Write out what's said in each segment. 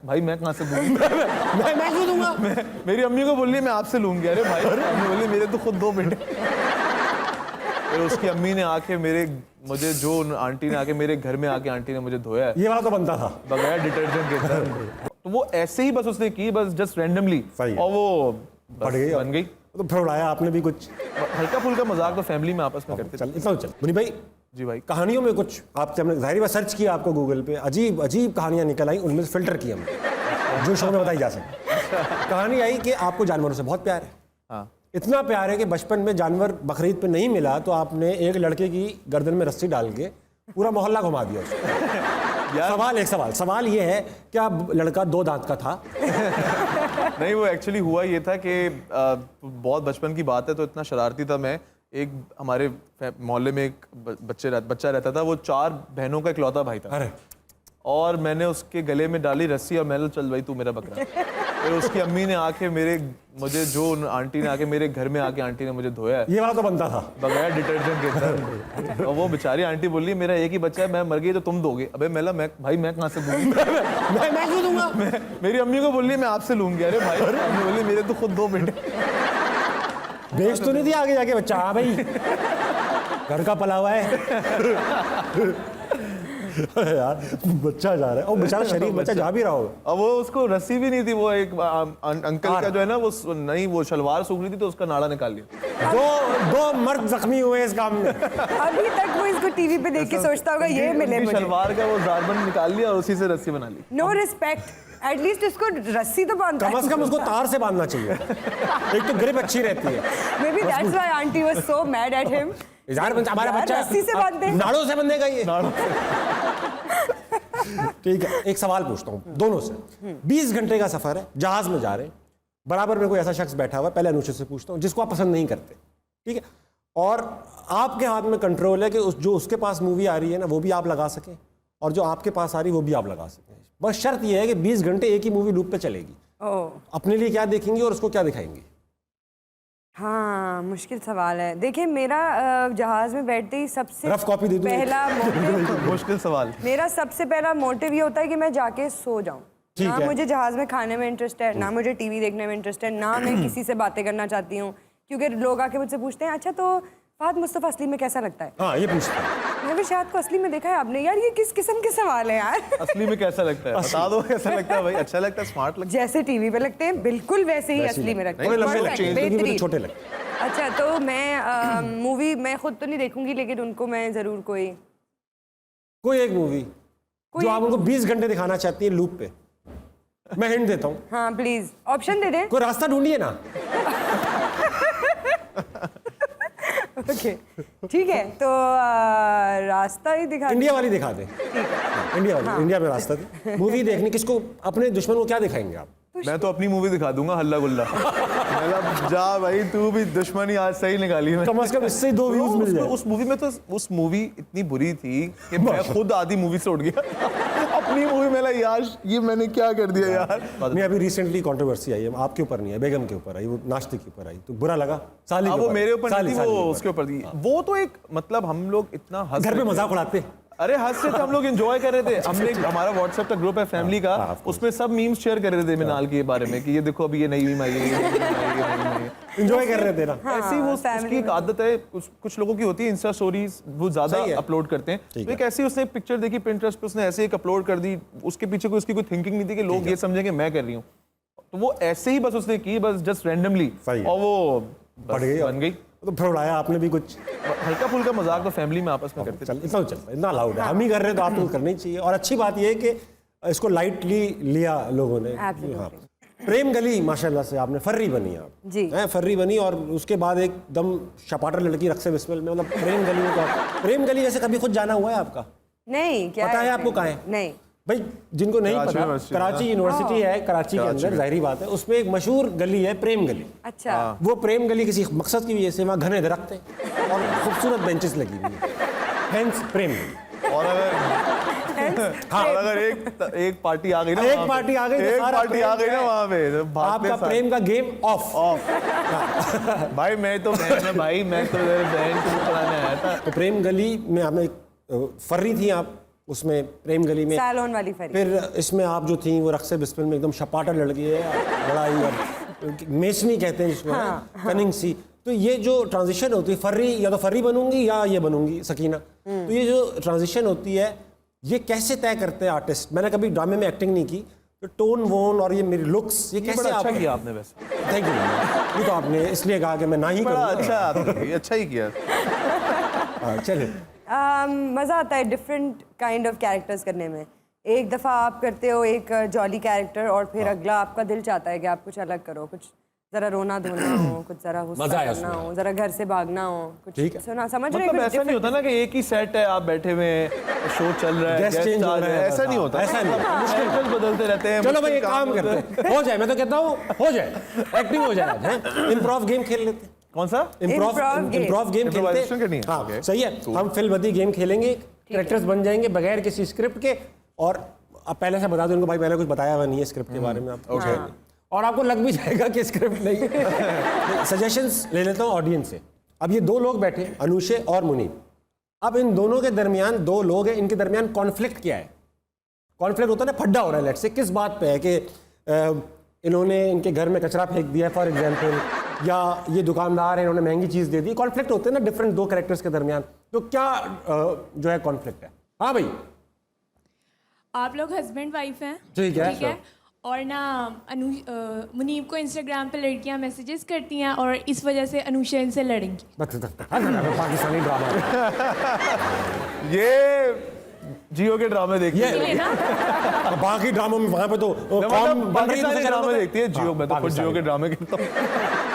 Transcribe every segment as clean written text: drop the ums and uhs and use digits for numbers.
भाई मैं कहाँ से दूंगा मैं क्यों दूंगा? मेरी अम्मी को बोलिए मैं आपसे लूंगी। अरे भाई अम्मी बोली मेरे तो खुद 2 बेटे। फिर उसकी अम्मी ने आके मुझे जो आंटी ने आके मेरे घर में आके आंटी ने मुझे धोया है, ये वाला तो बनता था बगैर डिटर्जेंट के साथ। तो वो ऐसे ही बस उसने की, बस जस्ट रैंडमली, और वो बन गई। तो फिर उड़ाया आपने भी कुछ? हल्का फुल्का मजाक तो फैमिली में आपस में करते थे। चल इतना चल मुनी भाई जी भाई। कहानियों में कुछ आपसे हमने जाहिर बात सर्च किया, आपको गूगल पे अजीब अजीब कहानियां निकल आई, उनमें से फिल्टर की हमने जो शो में बताई जा सके। कहानी आई कि आपको जानवरों से बहुत प्यार है। हाँ। इतना प्यार है कि बचपन में जानवर बकरीद पे नहीं मिला तो आपने एक लड़के की गर्दन में रस्सी डाल के पूरा मोहल्ला घुमा दिया उसको। सवाल ये है क्या लड़का 2 दांत का था? नहीं, वो एक्चुअली हुआ ये था कि बहुत बचपन की बात है, तो इतना शरारती था मैं। एक हमारे मोहल्ले में एक बच्चा रहता था, वो 4 बहनों का इकलौता भाई था। अरे और मैंने उसके गले में डाली रस्सी और मैंने चल भाई तू मेरा बकरा। फिर उसकी अम्मी ने आके मुझे जो आंटी ने आके मेरे घर में आके आंटी ने मुझे धोया है, ये वाला तो बनता था बगैर डिटर्जेंट के साथ। और वो बेचारी आंटी बोली मेरा एक ही बच्चा है, मैं मर गई तो तुम दोगे। अबे भाई मैं कहाँ से दूंगा मैं क्यों दूंगा? मेरी अम्मी को बोलिए मैं आपसे लूंगी। अरे भाई अम्मी बोली मेरे तो खुद 2 बेटे। बेच तो नहीं दिया आगे जाके बच्चा? हाँ भाई घर का पला हुआ है। यार बच्चा जा रहा है, और बेचारा शरीफ बच्चा जा भी रहा होगा। अब वो उसको रस्सी भी नहीं थी, वो एक अंकल का जो है ना वो शलवार सूख रही थी तो उसका नाड़ा निकाल लिया। दो मर्द जख्मी हुए इस काम में। अभी तक वो इसको टीवी पे देख के सोचता होगा ये मिले मुझे। शलवार का वो जारबंद निकाल लिया और उसी से रस्सी बना ली। नो रिस्पेक्ट, एटलीस्ट इसको रस्सी तो बांधता है। कम से कम उसको तार से बांधना चाहिए, एक तो ग्रिप अच्छी रहती है। May be that's why aunty was so mad at him. हमारा बच्चा रस्सी से बांधते हैं, नाड़ों से बंधेगा ये। ठीक है, एक सवाल पूछता हूँ दोनों से। 20 घंटे का सफर है, जहाज में जा रहे हैं, बराबर में कोई ऐसा शख्स बैठा हुआ है, पहले अनुष्ठित से पूछता हूँ, जिसको आप पसंद नहीं करते, ठीक है, और आपके हाथ में कंट्रोल है कि जो उसके पास मूवी आ रही है ना वो भी आप लगा सकें, और जो आपके पास आ रही है वो भी आप लगा सकें। बस शर्त यह है कि 20 घंटे एक ही मूवी लूप पे चलेगी। अपने लिए क्या देखेंगी और उसको क्या दिखाएंगी? हाँ, मुश्किल सवाल है। देखिए मेरा जहाज में बैठते ही सबसे रफ कॉपी दे दूं पहला मोटिव मुश्किल सवाल। मेरा सबसे पहला मोटिव ये होता है कि मैं जाके सो जाऊं। ना मुझे जहाज में खाने में इंटरेस्ट है, ना मुझे टीवी देखने में इंटरेस्ट है, ना मैं किसी से बातें करना चाहती हूँ, क्योंकि लोग आके मुझसे पूछते हैं अच्छा तो फहद मुस्तफा असली में कैसा लगता है? हाँ, ये पूछते हैं। मैं भी शायद को असली में देखा है आपने। यार ये किस किस्म के सवाल है यार। असली में कैसा लगता है बता दो, कैसा लगता है भाई? अच्छा लगता है, स्मार्ट लगता है? जैसे टीवी पे लगते हैं बिल्कुल वैसे ही असली में लगते हैं। छोटे लगते। अच्छा तो मैं मूवी मैं खुद तो नहीं देखूंगी, लेकिन उनको मैं जरूर कोई एक मूवी जो आप उनको 20 घंटे दिखाना चाहती है लूप पे। मैं हिंट देता हूँ। हाँ प्लीज ऑप्शन दे दें। कोई रास्ता ढूंढिए ना। ओके ठीक है, तो रास्ता ही दिखा। इंडिया वाली दिखा दे। इंडिया वाली। हाँ। इंडिया में रास्ता दे। मूवी देखने किसको, अपने दुश्मन को क्या दिखाएंगे आप? मैं तो अपनी मूवी दिखा दूंगा, हल्ला गुल्ला। मतलब जा भाई तू भी दुश्मनी आज सही निकाली। कम से कम इससे 2 व्यूज मिल जाए। उस मूवी में तो उस मूवी इतनी बुरी थी कि मैं खुद आधी मूवी से उठ गया। अपनी मूवी में यार ये मैंने क्या कर दिया यार। नहीं, अभी रिसेंटली कंट्रोवर्सी आई है, आपके ऊपर नहीं है, बेगम के ऊपर आई, वो नाश्ते के ऊपर आई, तो बुरा लगा? साली वो मेरे ऊपर नहीं थी, वो उसके ऊपर थी। वो तो एक मतलब हम लोग इतना हंस घर पे मजाक उड़ाते। अरे हंस रहे थे हम लोग, एंजॉय कर रहे थे। हमने हमारा व्हाट्सएप का ग्रुप है फैमिली का, उसमें सब मीम्स शेयर कर रहे थे मिनाल के बारे में कि ये देखो अभी ये नई मीम आई है, एंजॉय कर रहे थे ना। ऐसी वो उसकी एक आदत है, कुछ लोगों की होती है, इंस्टा स्टोरीज वो ज्यादा अपलोड करते हैं। तो एक ऐसी उसने पिक्चर देखी पिंटरेस्ट पे, उसने ऐसे एक अपलोड कर दी, उसके पीछे कोई उसकी कोई थिंकिंग नहीं थी कि लोग ये समझेंगे मैं कर रही हूँ। तो वो ऐसे ही बस उसने की, बस जस्ट रैंडमली, और वो बन गई। तो फिर उड़ाया आपने भी कुछ? हल्का फुल्का मजाक तो फैमिली में आपस में करते चल इतना चलता है, इतना अलाउड है। हम ही कर रहे हैं तो आपको करना ही चाहिए। और अच्छी बात यह है कि इसको लाइटली लिया लोगों ने। हाँ, प्रेम गली माशाल्लाह से आपने फर्री बनी आप जी हैं, फर्री बनी। और उसके बाद एकदम शपाटर लड़की रक्से बिस्मिल में, मतलब प्रेम गली में। तो प्रेम गली वैसे कभी खुद जाना हुआ है आपका? नहीं, क्या पता है आपको कहाँ है? नहीं भाई, जिनको नहीं पता, कराची यूनिवर्सिटी है, कराची के अंदर, जाहिर बात है, उसमें एक मशहूर गली है प्रेम गली। अच्छा। वो प्रेम गली किसी मकसद की वजह से वहाँ घने दरख्त हैं और खूबसूरत बेंचेस लगी हुई है, हेंस प्रेम गली। और अगर एक पार्टी आ गई ना, एक पार्टी आ गई ना वहाँ पे, आपका प्रेम का गेम ऑफ। भाई मैं तो बहन को पढ़ाने आया था। तो प्रेम गली में आपने फर्री थी आप, उसमें प्रेम गली में, सैलून वाली फरी। फिर इसमें आप जो थी वो रक्से बिस्मिल में एकदम शपाटर लड़की है, बड़ा ही मेसनी कहते हैं जिसको, कनिंग सी। तो ये जो ट्रांजिशन होती है, फर्री या तो फर्री बनूंगी या ये बनूंगी सकीना, तो ये जो ट्रांजिशन होती है ये कैसे तय करते हैं आर्टिस्ट? मैंने कभी ड्रामे में एक्टिंग नहीं की, तो टोन वोन और ये मेरी लुक्स ये कैसे अच्छा किया आपने वैसे। Thank you. ये तो आपने इसलिए कहा कि मैं ना ही बड़ा करूँगा। अच्छा आपने, अच्छा ही किया। चलिए मज़ा आता है डिफरेंट काइंड ऑफ कैरेक्टर्स करने में। एक दफ़ा आप करते हो एक जॉली कैरेक्टर और फिर अगला आपका दिल चाहता है कि आप कुछ अलग करो, कुछ ज़रा रोना धोना हो, कुछ ज़रा गुस्सा करना हो, ज़रा घर से भागना हो, कुछ सुना समझ रहे हैं? मतलब ऐसा नहीं होता ना कि एक ही सेट है, आप बैठे हुए हैं, शो चल रहा है, गेस्ट चेंज हो रहे हैं, ऐसा नहीं होता, ऐसा नहीं होता। मुश्किल बदलते रहते हैं। चलो भाई एक काम करते हैं, हो जाए, मैं तो कहता हूँ हो जाए, एक्टिंग हो जाए, इम्प्रोव गेम खेल लेते हैं। कौन सा? इम्प्रोव गेम खेलते हैं। हाँ सही है, हम फिल्मबदी गेम खेलेंगे, कैरेक्टर्स बन जाएंगे बगैर किसी स्क्रिप्ट के, और अब पहले से बता दूं उनको भाई मैंने कुछ बताया हुआ नहीं है स्क्रिप्ट के बारे में, आपको और आपको लग भी जाएगा कि स्क्रिप्ट नहीं है। सजेशंस ले लेता हूँ ऑडियंस से। अब ये दो लोग बैठे, अनुशे और मुनीब। अब इन दोनों के दरमियान दो लोग हैं, इनके दरमियान कॉन्फ्लिक्ट क्या है? कॉन्फ्लिक्ट होता है ना, फड्डा हो रहा है लेट्स से, किस बात पे है कि इन्होंने इनके घर में कचरा फेंक दिया फॉर एग्जाम्पल, या ये दुकानदार है इन्होंने महंगी चीज़ दे दी। कॉन्फ्लिक्ट होते हैं ना डिफरेंट दो कैरेक्टर्स के दरमियान, तो क्या जो है कॉन्फ्लिक्ट है? हाँ भाई, आप लोग हस्बैंड वाइफ हैं, ठीक है। और ना मुनीब को इंस्टाग्राम पे लड़कियां मैसेजेस करती हैं और इस वजह से अनुषा इनसे लड़ेंगी। पाकिस्तानी ड्रामा ये जियो के ड्रामे देखती ये ना बाकी ड्रामों में वहां पे तो पाकिस्तानी ड्रामे देखती है जियो में, तो खुद जियो के ड्रामे करता हूँ।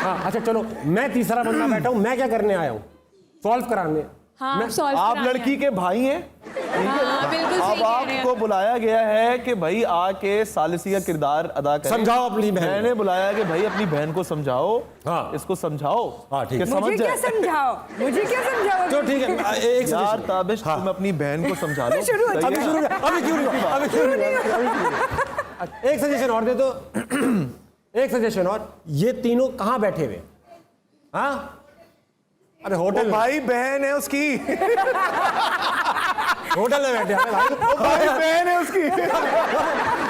हाँ अच्छा चलो, मैं तीसरा बंदा बैठा हूँ, मैं क्या करने आया हूँ? सॉल्व कराने। हाँ, सॉल्व आप कराने लड़की के भाई हैं, हाँ, बिल्कुल सही अब कह रहे हैं। आपको बुलाया गया है कि भाई आके सालिसी का किरदार अदा करें। समझाओ अपनी बहन। मैंने बुलाया कि भाई अपनी बहन को समझाओ, हाँ। इसको समझाओ, हाँ, ठीक कि है। समझ मुझे क्या जाए। समझाओ, मुझे क्या समझाओ? तो ठीक है, एक यार सजेशन। ताबिश, तुम अपनी बहन को समझा लो। शुरू हो- सही अभी है? शुरू अभी क्यों नहीं हुआ? अभी क्यों नहीं हुआ? एक सजेशन और दे दो। एक सजेशन और, ये तीनों कहाँ बैठे हुए? हाँ अरे होटल, भाई बहन है उसकी, होटल में बैठे हैं भाई। भाई बहन है उसकी,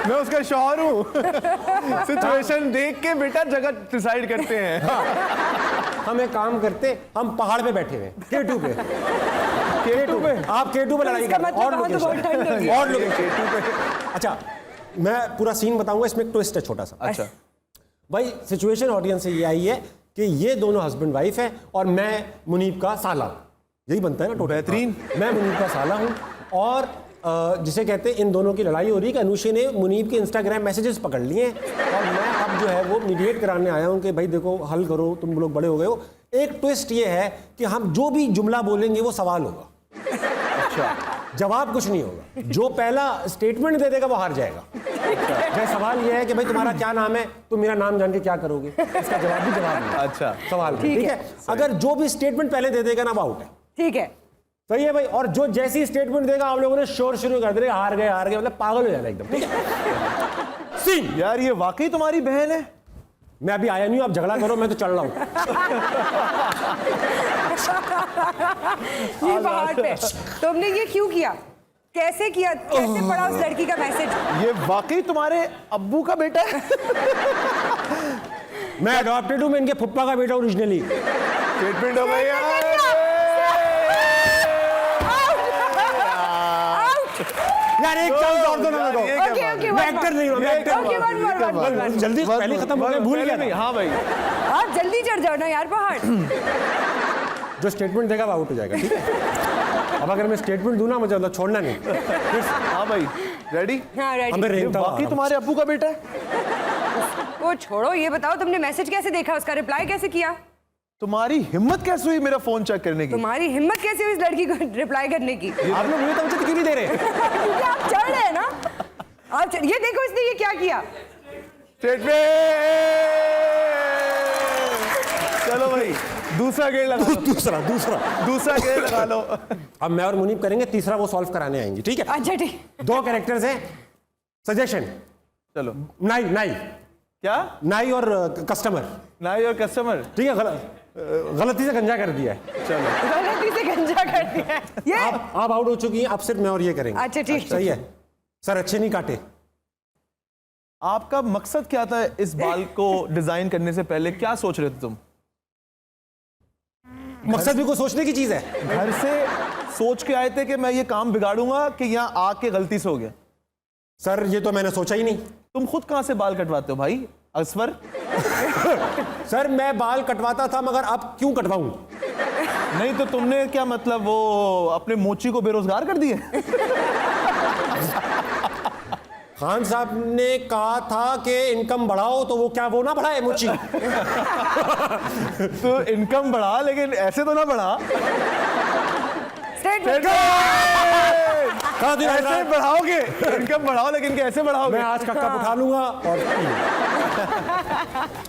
मैं उसका शौहर हूँ। सिचुएशन देख के बेटा जगह डिसाइड करते हैं। हम एक काम करते, हम पहाड़ पे बैठे हुए K2 पे। K2 पे? आप K2 पे लड़ाई इसका कर, मतलब और वहाँ तो बहुत ठंड लोकेशन होगी। और लोकेशन। अच्छा मैं पूरा सीन बताऊंगा, इसमें एक ट्विस्ट है छोटा सा। अच्छा भाई सिचुएशन ऑडियंस से ये आई है कि ये दोनों हस्बैंड वाइफ है और मैं मुनीब का साला, यही बनता है ना टोटल। बेहतरीन। मैं मुनीब का साला हूँ और जिसे कहते हैं इन दोनों की लड़ाई हो रही है कि अनुषे ने मुनीब के इंस्टाग्राम मैसेजेस पकड़ लिए हैं और मैं अब जो है वो मीडिएट कराने आया हूँ कि भाई देखो हल करो, तुम लोग बड़े हो गए हो। एक ट्विस्ट ये है कि हम जो भी जुमला बोलेंगे वो सवाल होगा, अच्छा, जवाब कुछ नहीं होगा। जो पहला स्टेटमेंट दे देगा वो हार जाएगा। जैसे सवाल ये है कि भाई तुम्हारा क्या नाम है, तुम मेरा नाम जान के क्या करोगे, इसका जवाब भी जवाब नहीं। अच्छा सवाल ठीक है। अगर जो भी स्टेटमेंट पहले दे देगा ना वो आउट है। ठीक है, सही है भाई। और जो जैसी स्टेटमेंट देगा आप लोगों ने शोर शुरू कर देगा, हार गए हार गए, मतलब पागल हो जाना एकदम। ठीक है सीन। यार ये वाकई तुम्हारी बहन है? मैं अभी आया नहीं हूं, आप झगड़ा करो, मैं तो चल रहा हूं। ये पहाड़ पे तुमने ये क्यों किया, कैसे किया, कैसे पढ़ा उस लड़की का मैसेज? ये वाकई तुम्हारे अब्बू का बेटा है? मैं अडॉप्टेड हूं, मैं इनके फुप्पा का बेटा ओरिजिनली। स्टेटमेंट हो गई यार। यार एक चांस और दो ना मेरे को। ओके ओके, मैं एक्टर नहीं हूं, मैं एक्टर ओके, वन जल्दी पहले खत्म हो गया, भूल गया था। हाँ भाई, आप जल्दी चढ़ जाओ ना यार पहाड़। जो स्टेटमेंट देगा वो आउट हो जाएगा। ठीक है अब अगर मैं स्टेटमेंट दूं ना, मुझे मतलब छोड़ना नहीं। हाँ भाई, रेडी? हाँ रेडी। हमें ये रेंगता हुआ वाकई आ तुम्हारे अब्बू का बेटा है? वो छोड़ो, ये बताओ तुमने मैसेज कैसे देखा, उसका रिप्लाई कैसे किया? तुम्हारी हिम्मत कैसे हुई मेरा फोन चेक करने की? तुम्हारी हिम्मत कैसे हुई इस लड़की को रिप्लाई करने की? आप लोग मुझे तवज्जो क्यों नहीं दे रहे? क्योंकि आप चढ़ रहे हैं ना। ये देखो इसने ये क्या किया। चलो भाई, दूसरा गेड़ लगा लो। दूसरा गेड़ लगा लो। अब मैं और मुनीब करेंगे, तीसरा वो सॉल्व कराने आएंगे। ठीक है अच्छा ठीक। दो कैरेक्टर्स हैं। सजेशन, चलो, नाई नाई क्या? नाई और कस्टमर। नाई और कस्टमर, ठीक है, गलती से गंजा कर दिया है। चलो गलती से गंजा कर दिया है। ये आप आउट हो चुकी हैं, अब सिर्फ मैं और ये करेंगे। अच्छा ठीक सही है सर, अच्छे नहीं काटे। आपका मकसद क्या था इस बाल को डिजाइन करने से पहले? क्या सोच रहे थे तुम? मकसद भी कोई सोचने की चीज है। घर से सोच के आए थे कि मैं ये काम बिगाड़ूंगा कि यहाँ आके गलती से हो गया? सर ये तो मैंने सोचा ही नहीं। तुम खुद कहां से बाल कटवाते हो भाई असफर? सर मैं बाल कटवाता था, मगर अब क्यों कटवाऊं? नहीं तो तुमने क्या मतलब वो अपने मोची को बेरोजगार कर दिए? खान साहब ने कहा था कि इनकम बढ़ाओ, तो वो क्या वो ना बढ़ाए मुची? तो इनकम बढ़ा, लेकिन ऐसे तो ना बढ़ा। ऐसे बढ़ाओगे, इनकम बढ़ाओ लेकिन कैसे बढ़ाओगे? मैं आज का कप उठा लूंगा और